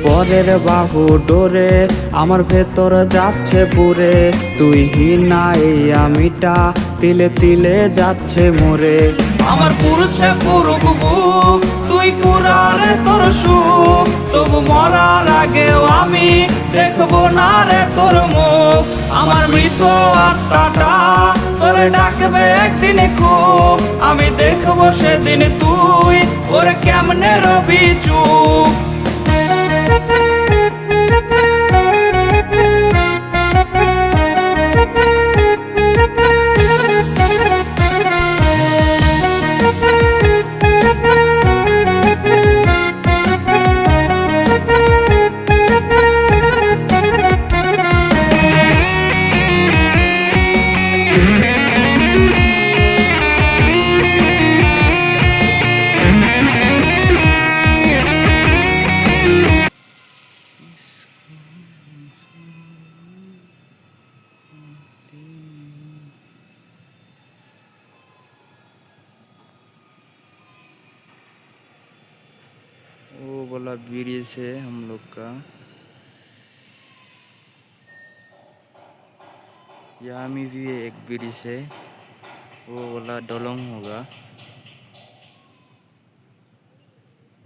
পরের বাহু ডোরে আমার ভেতর যাচ্ছে পুরে, তুই হিনা এই আমিটা তিলে তিলে যাচ্ছে মোরে। আমার পুরুষে পুরুক বুক, তুই কুরারে তোর সুখ, তবু মরার আগেও আমি দেখবো না রে তোর মুখ। আমার মৃত আত্মাটা তোরে ডাকবে একদিন খুব, আমি দেখবো সেদিন তুই ওরে কেমনে রবি চুপ। वो बोला ब्रिज है हम लोग का, यहाँ में भी एक ब्रिज है, वो बोला डोलोंग होगा,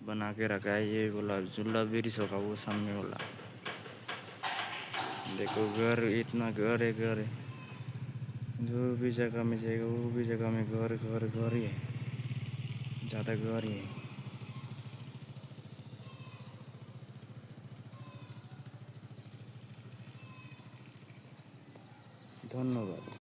बना के रखा है। ये बोला झूला ब्रिज होगा वो सामने वाला। देखो घर, इतना घर है, जो भी जगह में जाएगा वो भी जगह में घर घर घर ही है, ज़्यादा घर ही है। ধন্যবাদ।